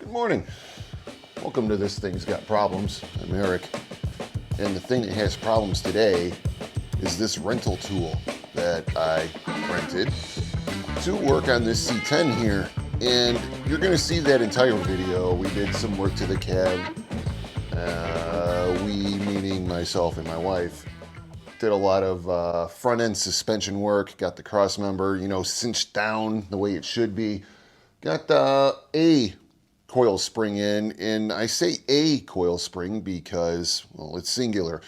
Good morning. Welcome to This Thing's Got Problems. I'm Eric. And the thing that has problems today is this rental tool that I rented to work on this C10 here. And you're going to see that entire video. We did some work to the cab. We, meaning myself and my wife, did a lot of front end suspension work. Got the cross member, cinched down the way it should be. Got a coil spring in, and I say a coil spring because, well, it's singular,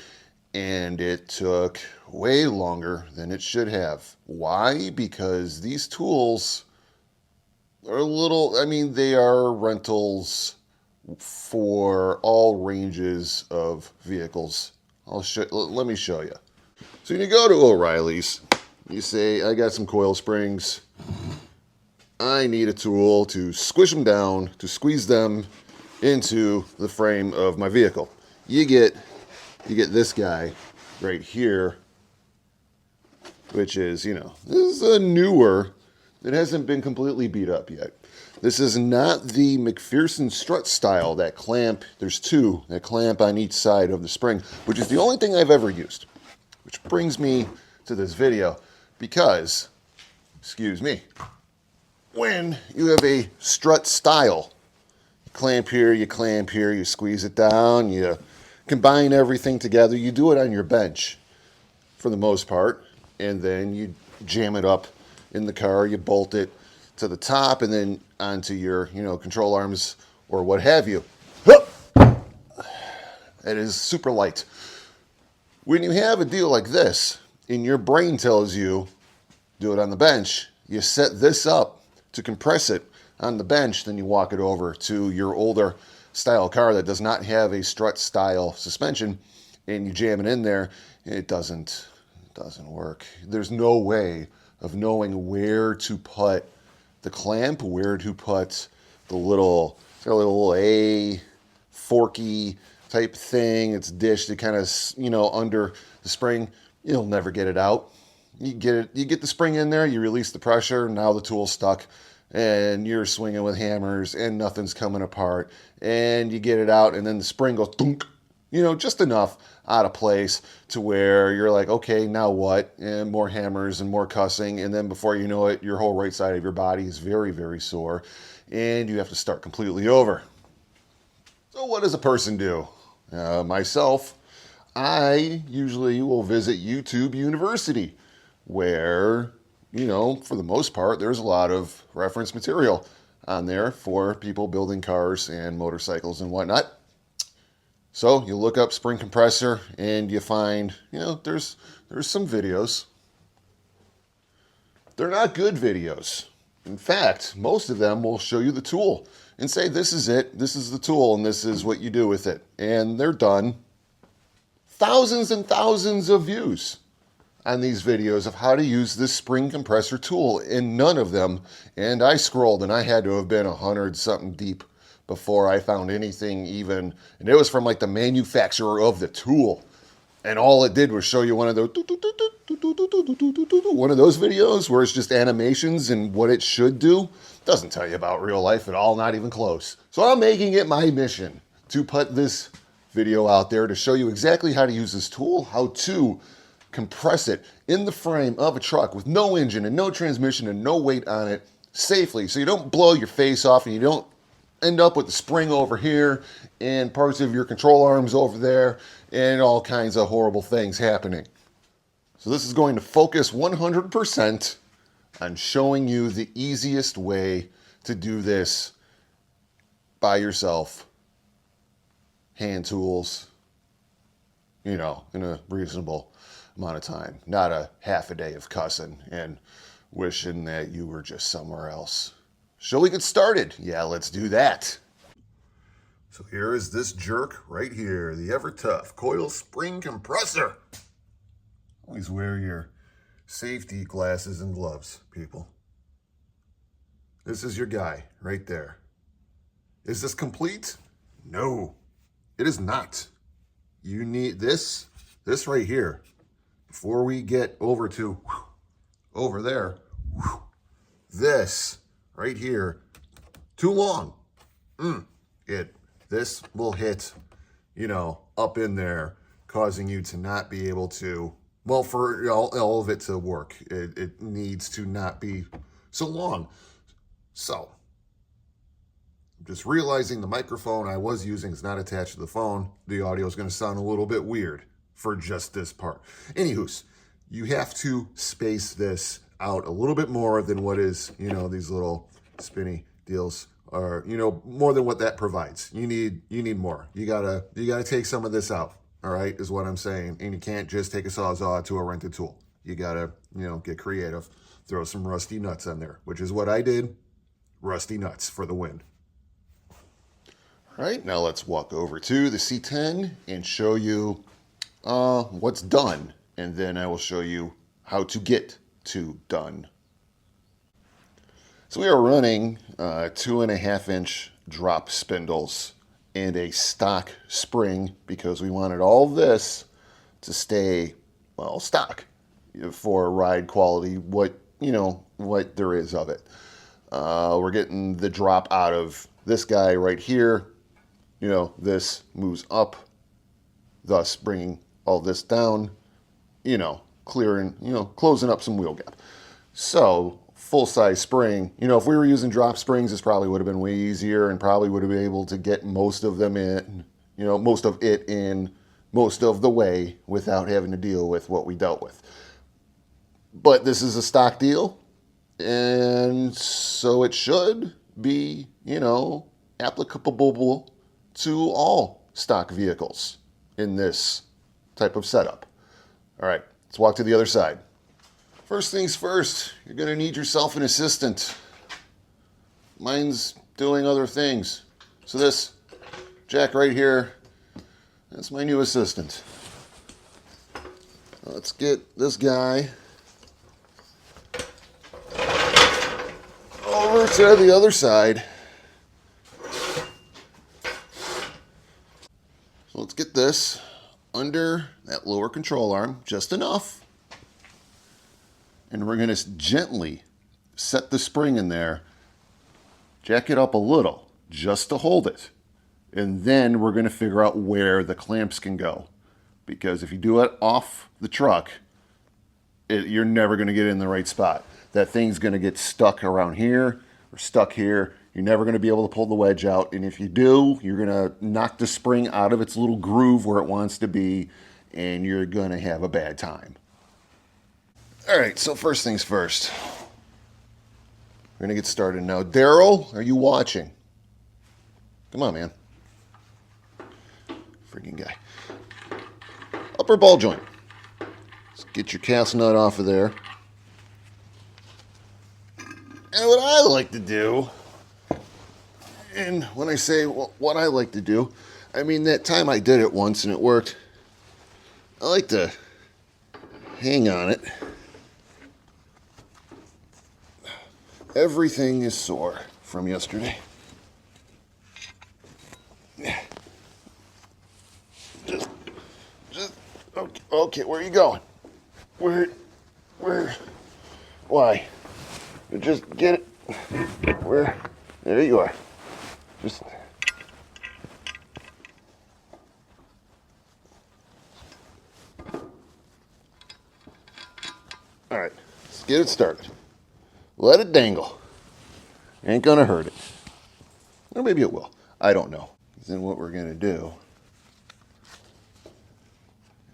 and it took way longer than it should have. Why? Because these tools are they are rentals for all ranges of vehicles. Let me show you. So you go to O'Reilly's, you say, I got some coil springs. I need a tool to squish them down, to squeeze them into the frame of my vehicle. You get this guy right here, which is, this is a newer, it hasn't been completely beat up yet. This is not the McPherson strut style, that clamp, there's two, that clamp on each side of the spring, which is the only thing I've ever used. Which brings me to this video because, excuse me, when you have a strut style, you clamp here, you squeeze it down, you combine everything together, you do it on your bench for the most part, and then you jam it up in the car, you bolt it to the top and then onto your, control arms or what have you. It is super light. When you have a deal like this, and your brain tells you, do it on the bench, you set this up to compress it on the bench, then you walk it over to your older style car that does not have a strut style suspension, and you jam it in there, it doesn't work. There's no way of knowing where to put the clamp, where to put the little A forky type thing. It's dished, it kind of, under the spring. You'll never get it out. You get the spring in there, you release the pressure, now the tool's stuck, and you're swinging with hammers, and nothing's coming apart, and you get it out, and then the spring goes thunk, just enough out of place to where you're like, okay, now what? And more hammers and more cussing, and then before you know it, your whole right side of your body is very, very sore, and you have to start completely over. So what does a person do? Myself, I usually will visit YouTube University, where, for the most part, there's a lot of reference material on there for people building cars and motorcycles and whatnot. So you look up spring compressor and you find, there's some videos. They're not good videos. In fact, most of them will show you the tool and say, this is it, this is the tool, and this is what you do with it. And they're done. Thousands and thousands of views on these videos of how to use this spring compressor tool, and none of them, and I scrolled and I had to have been 100 something deep before I found anything even, and it was from like the manufacturer of the tool, and all it did was show you one of those videos where it's just animations and what it should do. Doesn't tell you about real life at all, not even close. So I'm making it my mission to put this video out there to show you exactly how to use this tool, how to compress it in the frame of a truck with no engine and no transmission and no weight on it safely, so you don't blow your face off and you don't end up with the spring over here and parts of your control arms over there and all kinds of horrible things happening. So this is going to focus 100% on showing you the easiest way to do this by yourself. Hand tools, in a reasonable amount of time. Not a half a day of cussing and wishing that you were just somewhere else. Shall we get started? Yeah, let's do that. So here is this jerk right here, the ever tough coil spring compressor. Always wear your safety glasses and gloves, people. This is your guy right there. Is this complete? No, it is not. You need this right here. Before we get over to over there, this right here, too long. This will hit, you know, up in there, causing you to not be able to, well, for all of it to work, it needs to not be so long. So, just realizing the microphone I was using is not attached to the phone, the audio is going to sound a little bit weird for just this part. Anywho's, you have to space this out a little bit more than what is, you know, these little spinny deals are, you know, more than what that provides. You need more. You gotta take some of this out. All right, is what I'm saying. And you can't just take a Sawzall to a rented tool. You gotta, you know, get creative. Throw some rusty nuts on there, which is what I did. Rusty nuts for the win. All right, now let's walk over to the C10 and show you what's done. And then I will show you how to get to done. So we are running 2.5-inch drop spindles and a stock spring because we wanted all this to stay, well, stock for ride quality, what there is of it. We're getting the drop out of this guy right here. You know, this moves up, thus bringing all this down, you know, clearing, you know, closing up some wheel gap. So full-size spring, you know, if we were using drop springs, this probably would have been way easier and probably would have been able to get most of them in, you know, most of it in most of the way without having to deal with what we dealt with. But this is a stock deal, and so it should be, you know, applicable to all stock vehicles in this type of setup. All right, let's walk to the other side. First things first, you're going to need yourself an assistant. Mine's doing other things. So this jack right here, that's my new assistant. Let's get this guy over to the other side. So let's get this under that lower control arm, just enough. And we're going to gently set the spring in there, jack it up a little, just to hold it. And then we're going to figure out where the clamps can go. Because if you do it off the truck, you're never going to get it in the right spot. That thing's going to get stuck around here or stuck here. You're never going to be able to pull the wedge out. And if you do, you're going to knock the spring out of its little groove where it wants to be, and you're going to have a bad time. All right, so first things first. We're going to get started now. Daryl, are you watching? Come on, man. Freaking guy. Upper ball joint. Let's get your cast nut off of there. And what I like to do, and when I say what I like to do, I mean that time I did it once and it worked. I like to hang on it. Everything is sore from yesterday. Just, okay, where are you going? Where, why? Just get it. Where? There you are. Just. All right, let's get it started. Let it dangle. Ain't gonna hurt it. Or maybe it will. I don't know. Then what we're gonna do,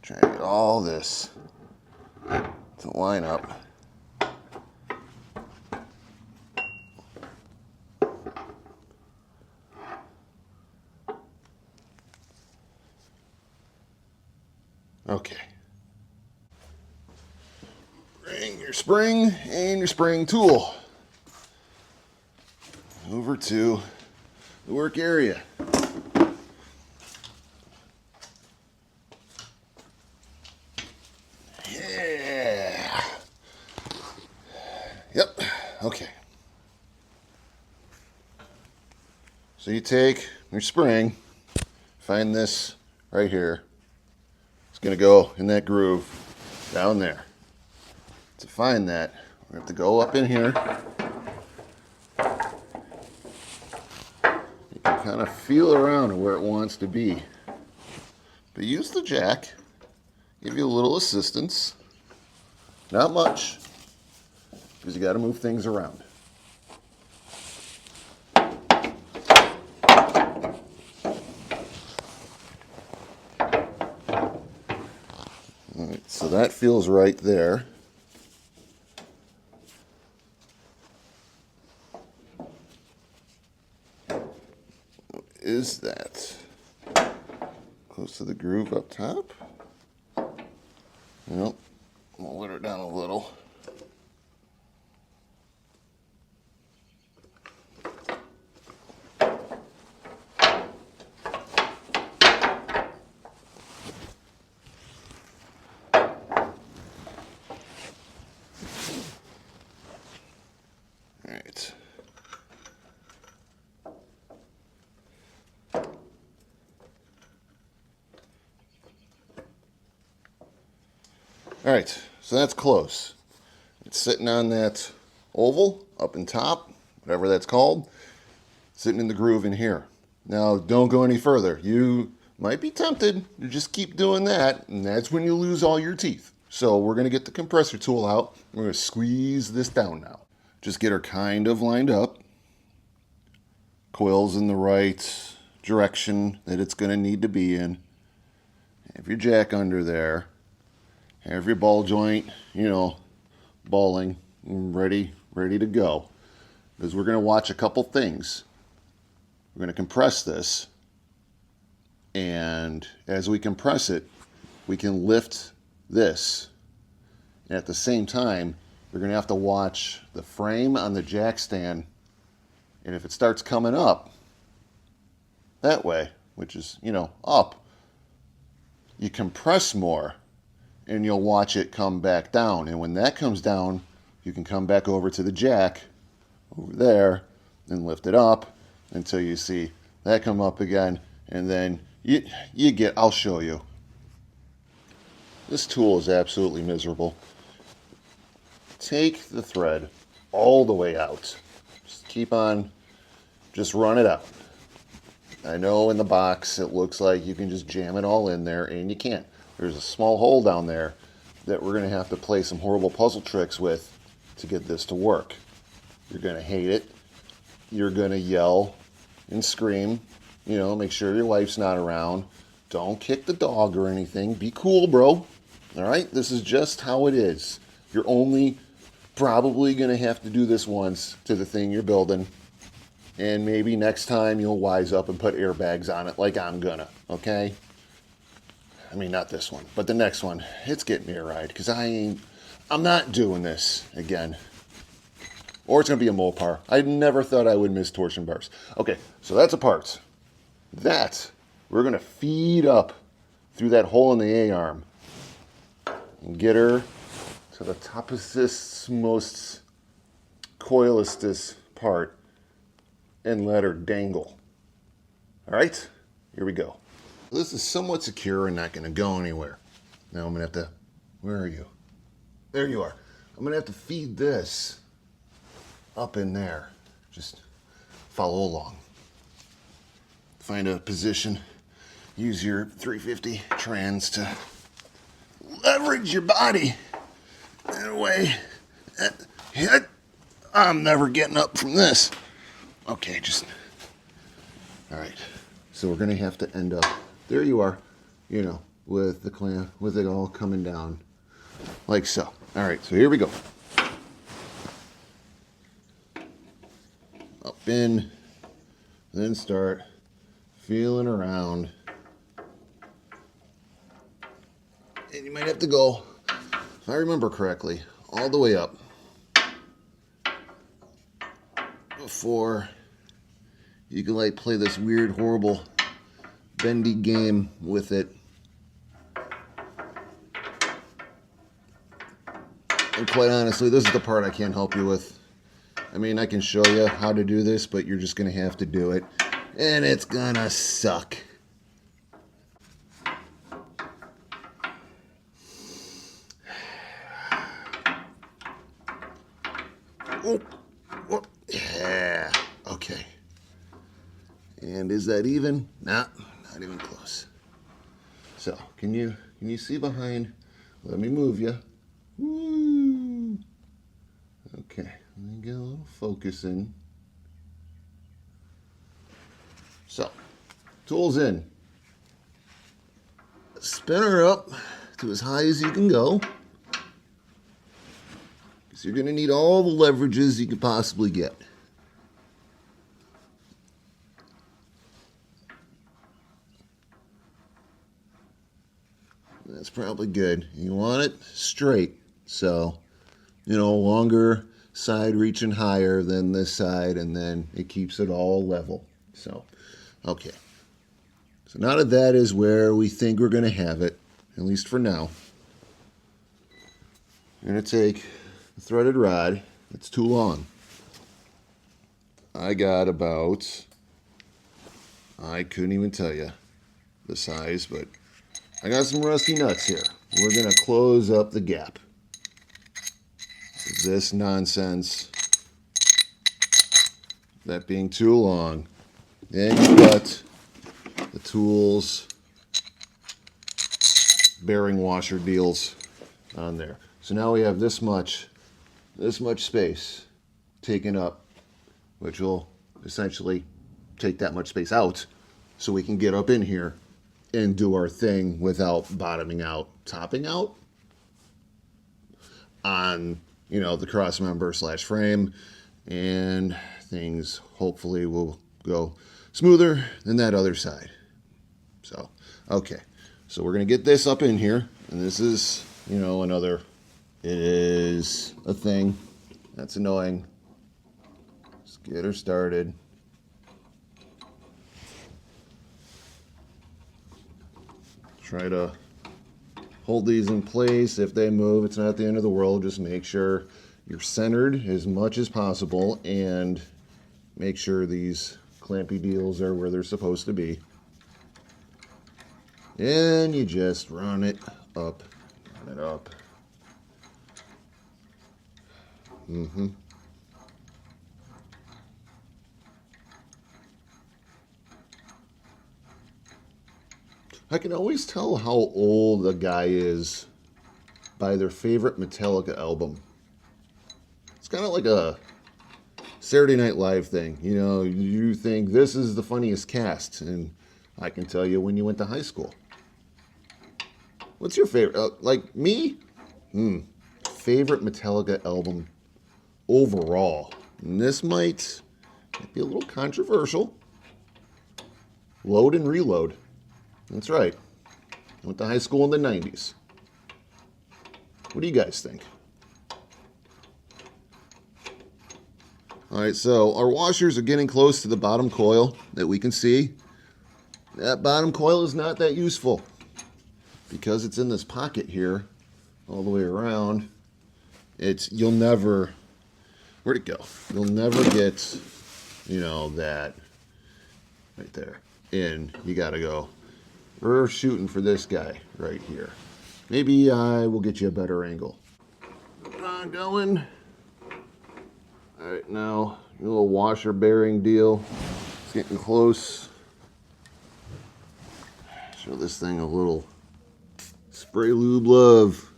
try and get all this to line up. Okay. Bring your spring and your spring tool over to the work area. Yeah. Yep. Okay. So you take your spring, find this right here. It's going to go in that groove down there. To find that, we have to go up in here. You can kind of feel around where it wants to be. But use the jack, give you a little assistance. Not much, because you got to move things around. All right, so that feels right there. What is that? Close to the groove up top? Nope. I'm gonna let her down a little. Alright. Alright, so that's close. It's sitting on that oval up in top, whatever that's called, sitting in the groove in here. Now, don't go any further. You might be tempted to just keep doing that, and that's when you lose all your teeth. So we're going to get the compressor tool out. We're going to squeeze this down now. Just get her kind of lined up. Coil's in the right direction that it's going to need to be in. Have your jack under there. Have your ball joint, balling, ready to go. Because we're going to watch a couple things. We're going to compress this. And as we compress it, we can lift this. And at the same time, we're going to have to watch the frame on the jack stand. And if it starts coming up that way, which is, up, you compress more and you'll watch it come back down. And when that comes down, you can come back over to the jack over there and lift it up until you see that come up again. And then you get, I'll show you. This tool is absolutely miserable. Take the thread all the way out. Just keep on, just run it out. I know in the box it looks like you can just jam it all in there, and you can't. There's a small hole down there that we're going to have to play some horrible puzzle tricks with to get this to work. You're going to hate it. You're going to yell and scream. Make sure your wife's not around. Don't kick the dog or anything. Be cool, bro. All right? This is just how it is. You're only probably going to have to do this once to the thing you're building. And maybe next time you'll wise up and put airbags on it like I'm gonna, okay? I mean, not this one, but the next one. It's getting me a ride, because I'm not doing this again. Or it's gonna be a Mopar. I never thought I would miss torsion bars. Okay, so that's a part. That, we're gonna feed up through that hole in the A-arm and get her to the topicest, most coilistest part and let her dangle. All right, here we go. This is somewhat secure and not going to go anywhere. Now I'm going to have to, where are you? There you are. I'm going to have to feed this up in there. Just follow along. Find a position. Use your 350 trans to leverage your body in a way that I'm never getting up from this. Okay, all right. So we're gonna have to end up, there you are, with the clamp, with it all coming down like so. All right, so here we go. Up in, then start feeling around. And you might have to go, if I remember correctly, all the way up before you can play this weird, horrible, bendy game with it. And quite honestly, this is the part I can't help you with. I mean, I can show you how to do this, but you're just going to have to do it. And it's going to suck. Oh, yeah, okay. And is that even? Nah, not even close. So, can you see behind? Let me move you. Woo. Okay, let me get a little focus in. So, tool's in. Spin her up to as high as you can go, because you're going to need all the leverages you could possibly get. That's probably good. You want it straight, so, longer side reaching higher than this side, and then it keeps it all level. So, okay. So now that is where we think we're going to have it, at least for now. We're going to take the threaded rod. It's too long. I got about, I couldn't even tell you the size, but I got some rusty nuts here. We're going to close up the gap. This nonsense, that being too long. Then you got the tools, bearing washer deals on there. So now we have this much space taken up, which will essentially take that much space out so we can get up in here and do our thing without bottoming out, topping out on, the cross member / frame, and things hopefully will go smoother than that other side. So, okay. So we're going to get this up in here, and this is, it is a thing. That's annoying. Let's get her started. Try to hold these in place. If they move, it's not the end of the world. Just make sure you're centered as much as possible and make sure these clampy deals are where they're supposed to be. And you just run it up. Run it up. I can always tell how old a guy is by their favorite Metallica album. It's kind of like a Saturday Night Live thing. You think this is the funniest cast, and I can tell you when you went to high school. What's your favorite? Like me? Favorite Metallica album overall. And this might be a little controversial. Load and Reload. That's right. I went to high school in the 90s. What do you guys think? All right, so our washers are getting close to the bottom coil that we can see. That bottom coil is not that useful because it's in this pocket here all the way around. You'll never, where'd it go? You'll never get, that right there in. You got to go. We're shooting for this guy right here. Maybe I will get you a better angle. Going. All right, now your little washer bearing deal. It's getting close. Show this thing a little spray lube love.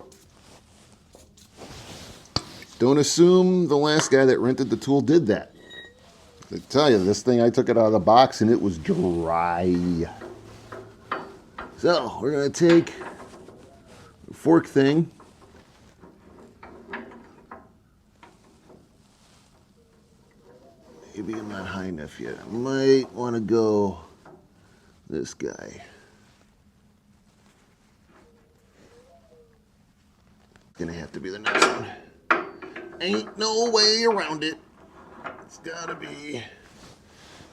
Don't assume the last guy that rented the tool did that. I tell you, this thing, I took it out of the box and it was dry. So we're going to take the fork thing. Maybe I'm not high enough yet. I might want to go this guy. Gonna have to be the next one. Ain't no way around it. It's gotta be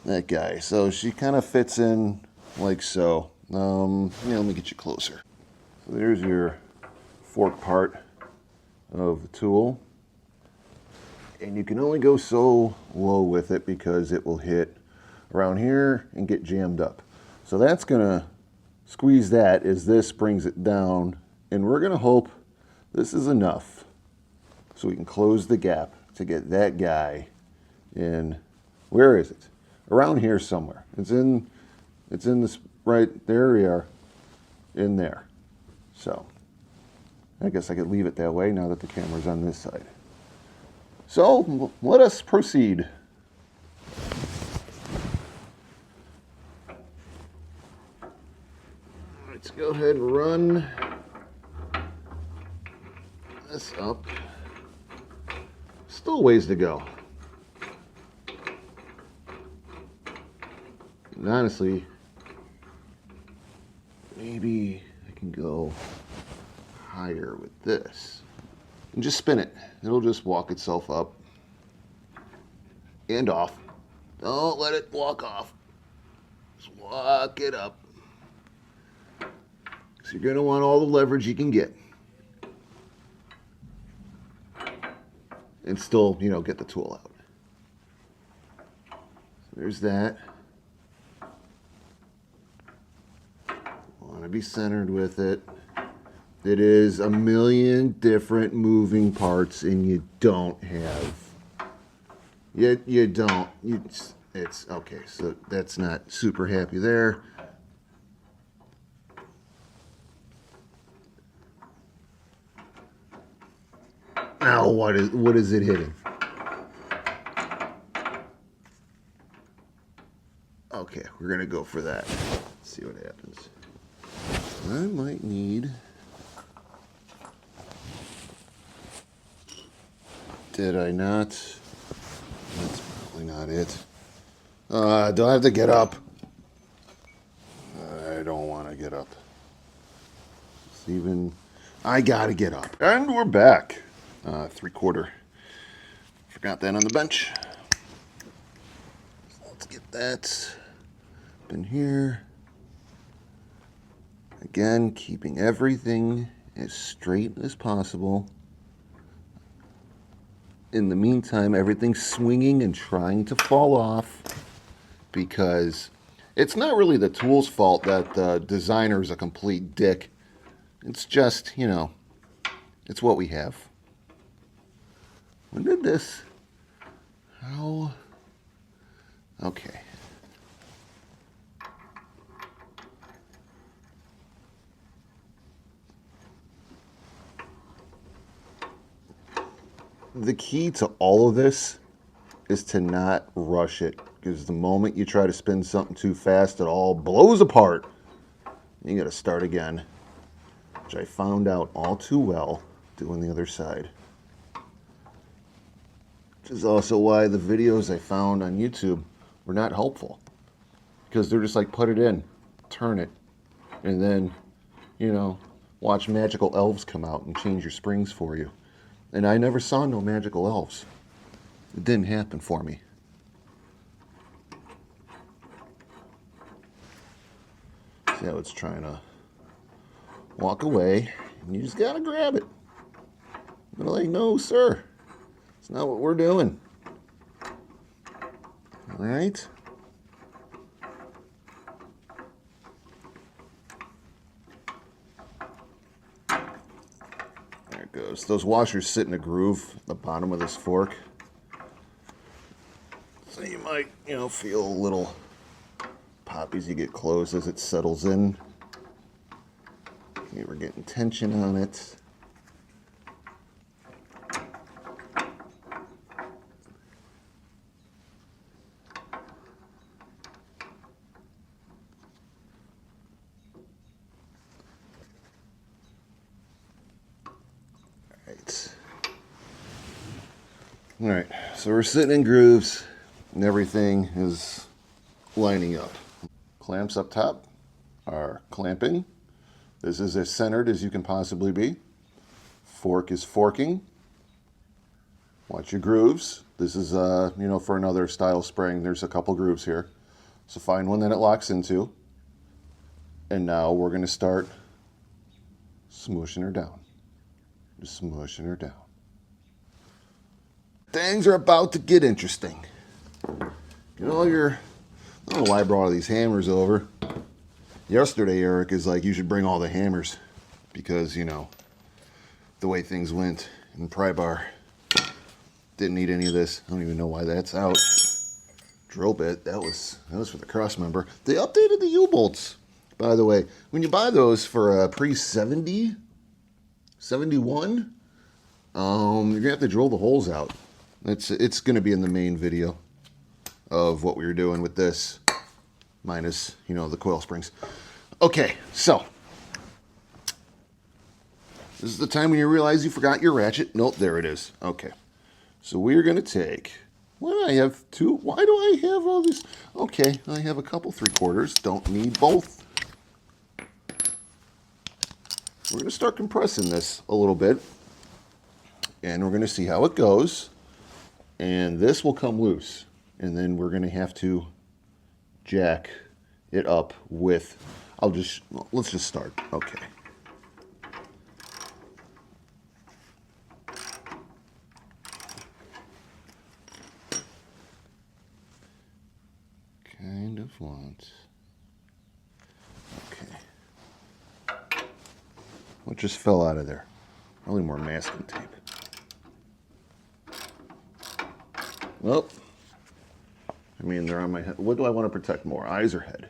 that guy. So she kind of fits in like so. Let me get you closer. So there's your fork part of the tool. And you can only go so low with it because it will hit around here and get jammed up. So that's gonna squeeze that as this brings it down. And we're gonna hope this is enough so we can close the gap to get that guy in. Where is it? around here somewhere. It's in this, right there we are, in there. So I guess I could leave it that way now that the camera's on this side. So let us proceed. Let's go ahead and run this up. Still ways to go. And honestly, maybe I can go higher with this and just spin it. It'll just walk itself up and off. Don't let it walk off. Just walk it up. So you're going to want all the leverage you can get. And still, you know, get the tool out. So there's that. Want to be centered with it. It is a million different moving parts, and you don't have. You don't. It's okay. So that's not super happy there. Now what is it hitting? Okay, we're gonna go for that. Let's see what happens. I might need. Did I not? That's probably not it. Do I have to get up? I don't want to get up. It's even. I gotta get up. And we're back. 3/4. Forgot that on the bench. So let's get that up in here. Again, keeping everything as straight as possible. In the meantime, everything's swinging and trying to fall off because it's not really the tool's fault that the designer is a complete dick. It's just, you know, it's what we have. When did this? How? Okay. The key to all of this is to not rush it, because the moment you try to spin something too fast, it all blows apart. You got to start again, which I found out all too well doing the other side. Which is also why the videos I found on YouTube were not helpful, because they're just like, put it in, turn it, and then, you know, watch magical elves come out and change your springs for you. And I never saw no magical elves. It didn't happen for me. See how it's trying to walk away, and you just gotta grab it. They're like, no, sir. It's not what we're doing. All right. There it goes. Those washers sit in a groove at the bottom of this fork. So you might, you know, feel a little pop as you get close as it settles in. Okay, we're getting tension on it. All right, so we're sitting in grooves and everything is lining up. Clamps up top are clamping. This is as centered as you can possibly be. Fork is forking. Watch your grooves. This is, you know, for another style spring, there's a couple grooves here. So find one that it locks into. And now we're going to start smooshing her down. Just smooshing her down. Things are about to get interesting. You know, I don't know why I brought all these hammers over. Yesterday, Eric is like, you should bring all the hammers because, you know, the way things went in pry bar. Didn't need any of this. I don't even know why that's out. drill bit. That was for the cross member. They updated the U-bolts, by the way. When you buy those for a pre-70, 71, you're gonna have to drill the holes out. It's gonna be in the main video of what we were doing with this, minus, you know, the coil springs. Okay, so this is the time when you realize you forgot your ratchet. Nope, there it is. Okay, so we're gonna take, why do I have two? Why do I have all this? Okay, I have a couple 3/4. Don't need both. We're gonna start compressing this a little bit, and we're gonna see how it goes. And this will come loose, and then we're gonna have to jack it up with, let's just start. Okay. Kind of want. Okay. What just fell out of there? Probably more masking tape. Well, I mean, they're on my head. What do I want to protect more, eyes or head?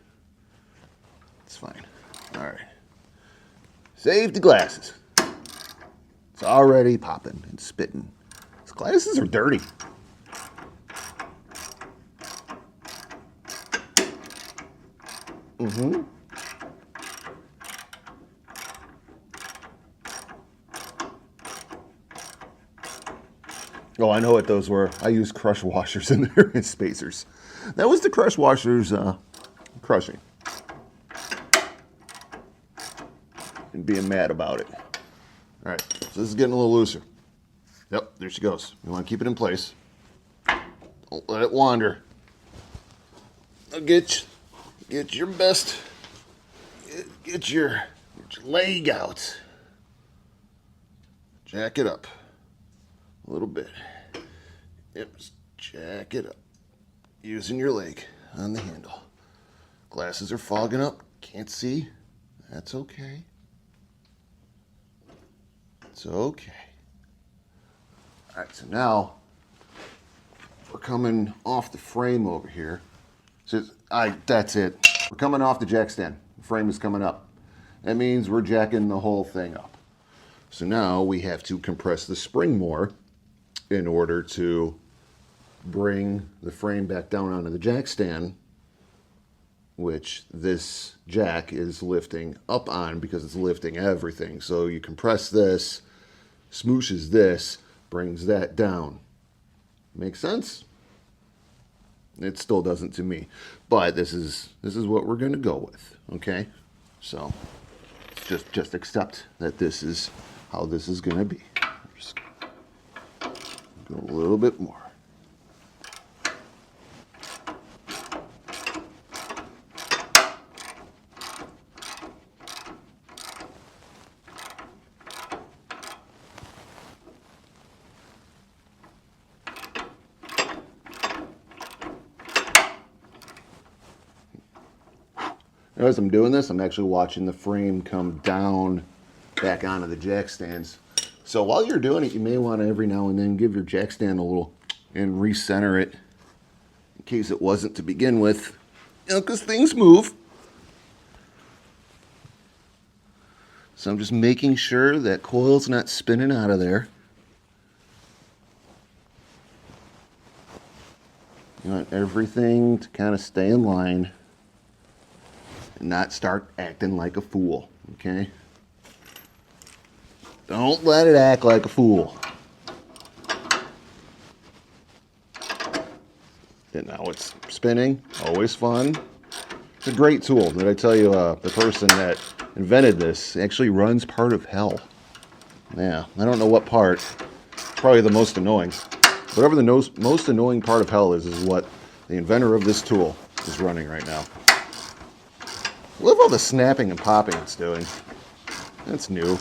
It's fine. All right. Save the glasses. It's already popping and spitting. These glasses are dirty. Mm-hmm. Oh, I know what those were. I used crush washers in there and spacers. That was the crush washers crushing. And being mad about it. All right, so this is getting a little looser. Yep, there she goes. You want to keep it in place. Don't let it wander. Now get your best, get your leg out. Jack it up a little bit. Yep, just jack it up. Using your leg on the handle. Glasses are fogging up. Can't see. That's okay. It's okay. All right, so now we're coming off the frame over here. So that's it. We're coming off the jack stand. The frame is coming up. That means we're jacking the whole thing up. So now we have to compress the spring more in order to bring the frame back down onto the jack stand, which this jack is lifting up on because it's lifting everything. So you compress this, smooshes this, brings that down. Make sense? It still doesn't to me, but this is what we're going to go with. Okay, so just accept that this is how this is going to be. Just go a little bit more. As I'm doing this, I'm actually watching the frame come down back onto the jack stands. So while you're doing it, you may want to every now and then give your jack stand a little and recenter it in case it wasn't to begin with, you know, because things move. So I'm just making sure that coil's not spinning out of there. You want everything to kind of stay in line. Not start acting like a fool, okay? Don't let it act like a fool. And now it's spinning, always fun. It's a great tool. Did I tell you the person that invented this actually runs part of hell? Yeah, I don't know what part. Probably the most annoying. Whatever the most annoying part of hell is what the inventor of this tool is running right now. Look at all the snapping and popping it's doing. That's new.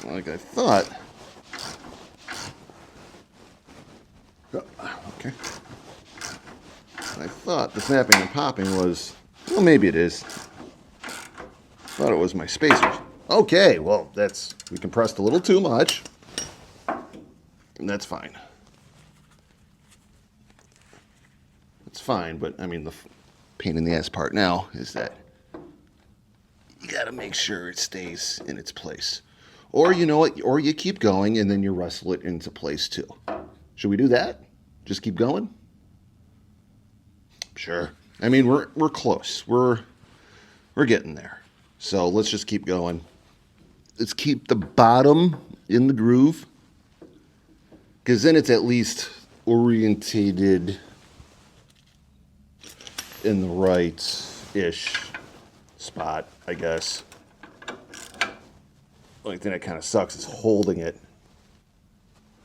Like I thought. Okay. I thought the snapping and popping was, well, maybe it is. Thought it was my spacers. Okay, well, we compressed a little too much. And that's fine. it's fine, but I mean, the pain in the ass part now is that you got to make sure it stays in its place. Or you know what? Or you keep going and then you wrestle it into place too. Should we do that? Just keep going? Sure. I mean, we're close. We're getting there. So let's just keep going. Let's keep the bottom in the groove, because then it's at least orientated in the right-ish spot, I guess. The only thing that kind of sucks is holding it.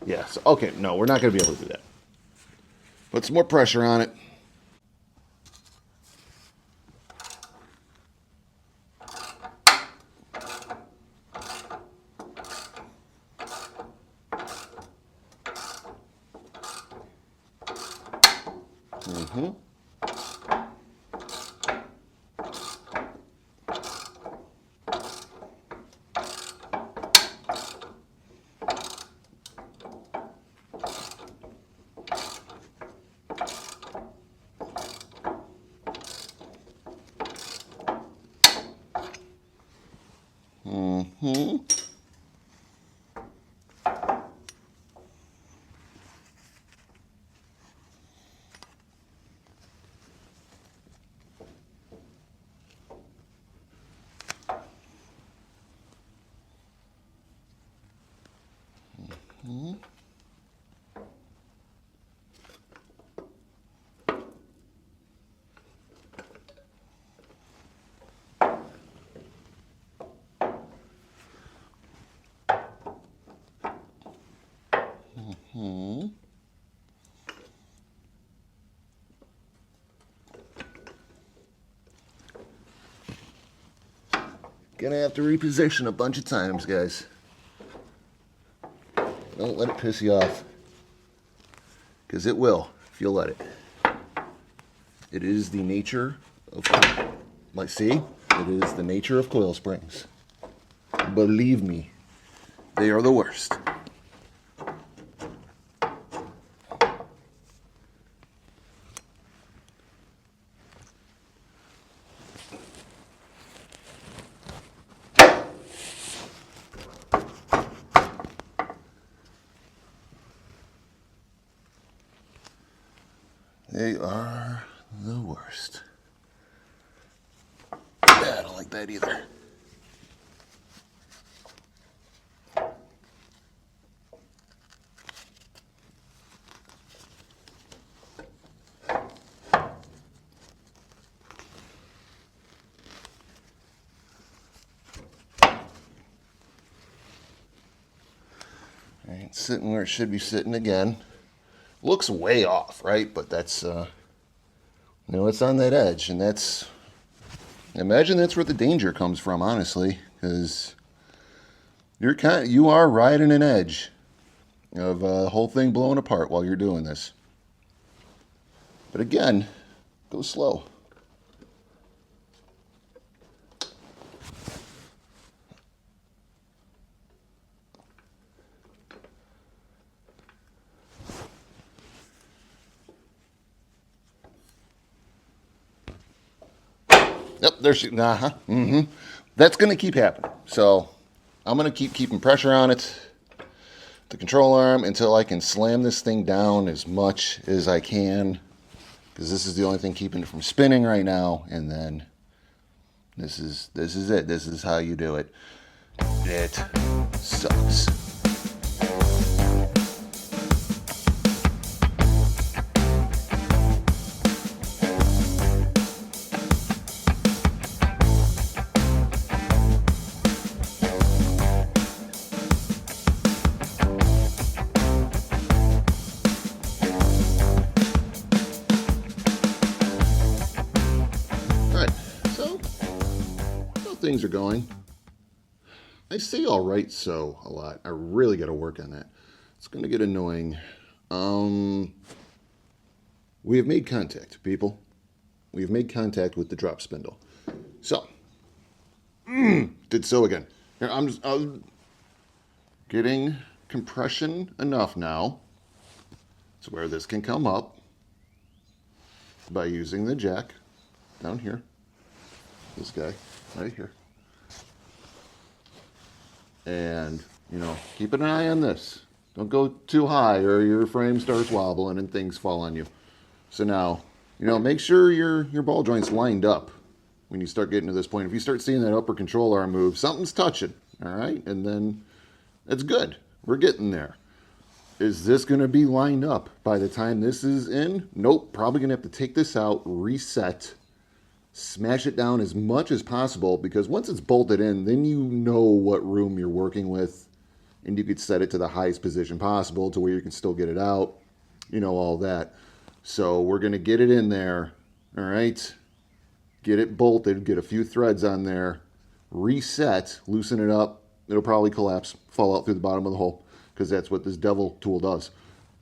Yeah, so, okay, no, we're not going to be able to do that. Put some more pressure on it. Mm-hmm. Mm-hmm. Mm-hmm. Mm-hmm. Gonna have to reposition a bunch of times, guys. Don't let it piss you off, because it will if you let it. It is the nature of, like, see, it is the nature of coil springs. Believe me, they are the worst. They are the worst. Yeah, I don't like that either. All right, sitting where it should be sitting again. Looks way off, right? But that's, it's on that edge, and that's, imagine that's where the danger comes from, honestly, because you are riding an edge of the whole thing blowing apart while you're doing this. But again, go slow. Yep, there's, That's going to keep happening. So I'm going to keep keeping pressure on it, the control arm, until I can slam this thing down as much as I can, because this is the only thing keeping it from spinning right now. And then this is it. This is how you do it. It sucks. Things are going. I say all right so a lot. I really got to work on that. It's going to get annoying. We have made contact, people. We have made contact with the drop spindle. So, did so again. Here, I'm getting compression enough now to where this can come up. by using the jack down here, this guy right here. And, you know, keep an eye on this. Don't go too high or your frame starts wobbling and things fall on you. So now, you know, make sure your ball joint's lined up when you start getting to this point. If you start seeing that upper control arm move, something's touching, all right? And then it's good. We're getting there. Is this going to be lined up by the time this is in? Nope. Probably going to have to take this out, reset, smash it down as much as possible, because once it's bolted in, then you know what room you're working with, and you could set it to the highest position possible to where you can still get it out, you know, all that. So we're going to get it in there, all right? Get it bolted, get a few threads on there, reset, loosen it up. It'll probably collapse, fall out through the bottom of the hole, because that's what this devil tool does.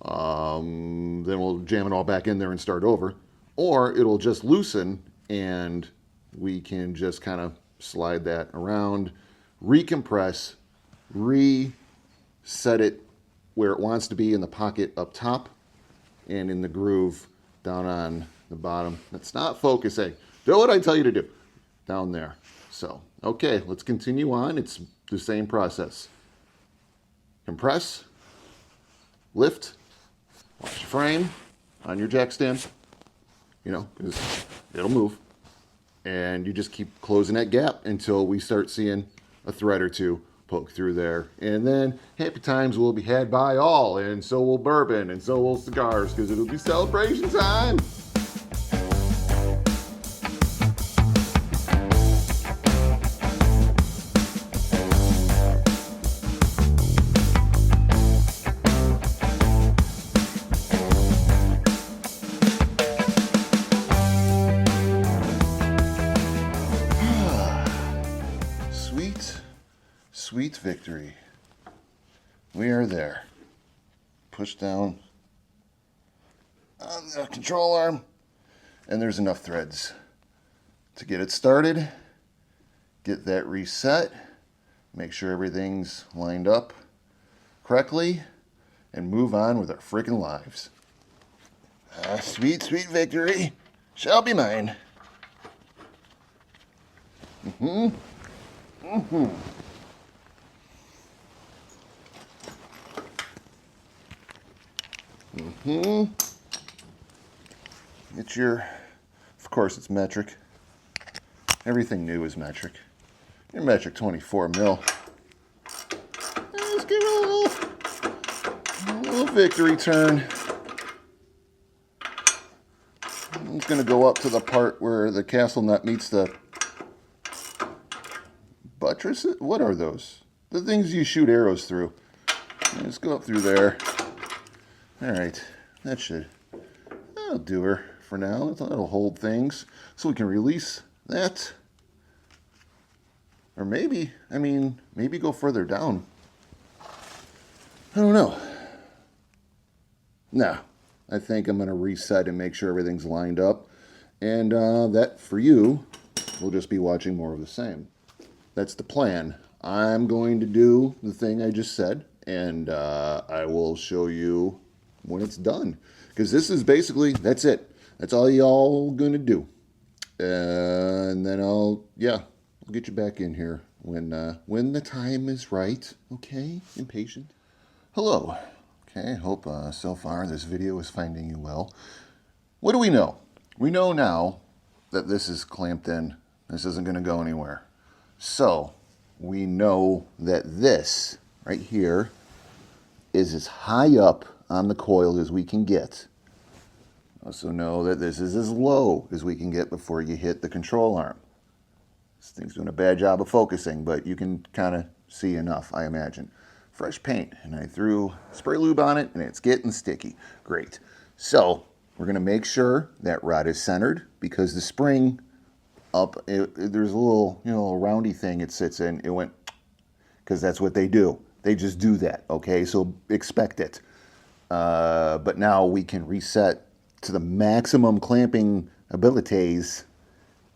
Then we'll jam it all back in there and start over. Or it'll just loosen and we can just kind of slide that around, recompress, reset it where it wants to be in the pocket up top and in the groove down on the bottom. That's not focusing. Do what I tell you to do down there. So, okay, let's continue on. It's the same process. Compress, lift, watch your frame on your jack stand, you know, because it'll move. And you just keep closing that gap until we start seeing a thread or two poke through there. And then happy times will be had by all, and so will bourbon, and so will cigars, because it'll be celebration time. Sweet victory. We are there. Push down on the control arm, and there's enough threads to get it started, get that reset, make sure everything's lined up correctly, and move on with our freaking lives. Sweet, sweet victory shall be mine. It's your, of course it's metric. Everything new is metric. Your metric 24 mil. Let's give it a little victory turn. It's going to go up to the part where the castle nut meets the buttress. What are those? The things you shoot arrows through. Let's go up through there. All right, that'll do her for now. That'll hold things so we can release that. Or maybe go further down. I don't know. Nah, I think I'm gonna reset and make sure everything's lined up. And that for you, we'll just be watching more of the same. That's the plan. I'm going to do the thing I just said, and I will show you when it's done, because this is basically, that's it. That's all y'all gonna do. And then I'll get you back in here when the time is right. Okay, impatient. Hello. Okay, hope so far this video is finding you well. What do we know? We know now that this is clamped in. This isn't gonna go anywhere. So we know that this right here is as high up on the coil as we can get. Also know that this is as low as we can get before you hit the control arm. This thing's doing a bad job of focusing, but you can kind of see enough, I imagine. Fresh paint, and I threw spray lube on it, and it's getting sticky. Great. So we're going to make sure that rod is centered, because the spring up, there's a little, roundy thing it sits in. It went, because that's what they do. They just do that, okay? So expect it. But now we can reset to the maximum clamping abilities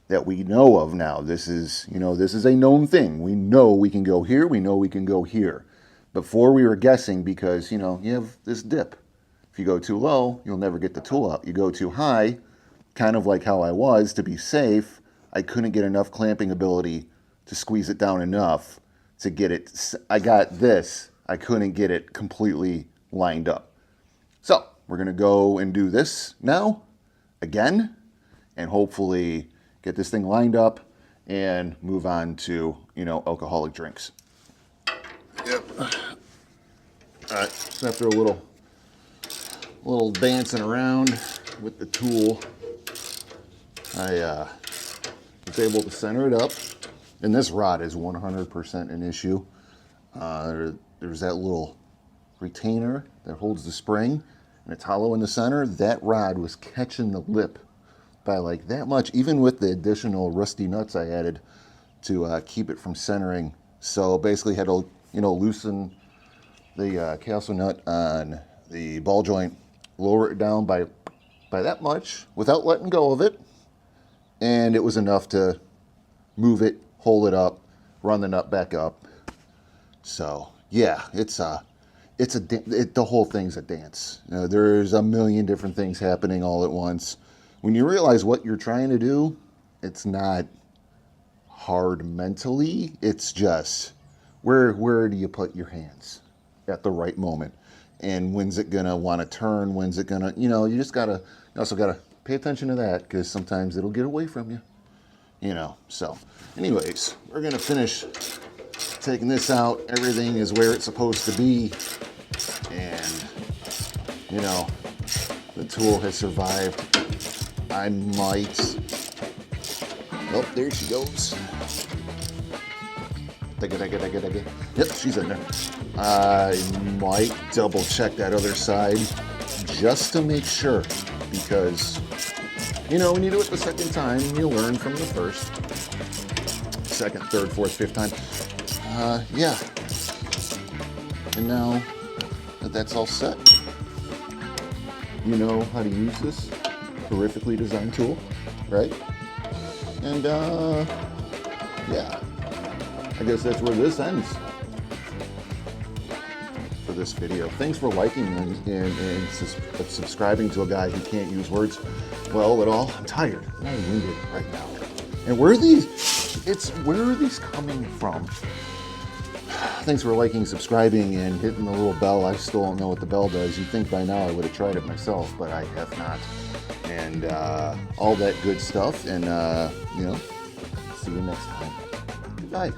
that we know of now. This is a known thing. We know we can go here. We know we can go here. Before we were guessing, because, you have this dip. If you go too low, you'll never get the tool out. You go too high, kind of like how I was, to be safe, I couldn't get enough clamping ability to squeeze it down enough to get it. I got this, I couldn't get it completely lined up. So we're gonna go and do this now, again, and hopefully get this thing lined up and move on to, alcoholic drinks. Yep. All right, so after a little dancing around with the tool, I was able to center it up. And this rod is 100% an issue. There's that little retainer that holds the spring, and it's hollow in the center. That rod was catching the lip by like that much, even with the additional rusty nuts I added to keep it from centering. So basically had to, loosen the castle nut on the ball joint, lower it down by that much without letting go of it, and it was enough to move it, hold it up, run the nut back up. So yeah, the whole thing's a dance. There's a million different things happening all at once. When you realize what you're trying to do, it's not hard mentally. It's just where do you put your hands at the right moment, and when's it gonna want to turn? When's it gonna? You also gotta pay attention to that, because sometimes it'll get away from you. So anyways, we're gonna finish taking this out. Everything is where it's supposed to be, and the tool has survived. I might, oh, there she goes. Yep, she's in there. I might double check that other side just to make sure, because when you do it the second time, you learn from the first, second, third, fourth, fifth time. Yeah. And now that that's all set, you know how to use this horrifically designed tool, right? And yeah, I guess that's where this ends for this video. Thanks for liking and subscribing to a guy who can't use words well at all. I'm tired. I'm winded right now. And where are these coming from? Thanks for liking, subscribing, and hitting the little bell. I still don't know what the bell does. You'd think by now I would have tried it myself, but I have not. And all that good stuff. And, see you next time. Goodbye.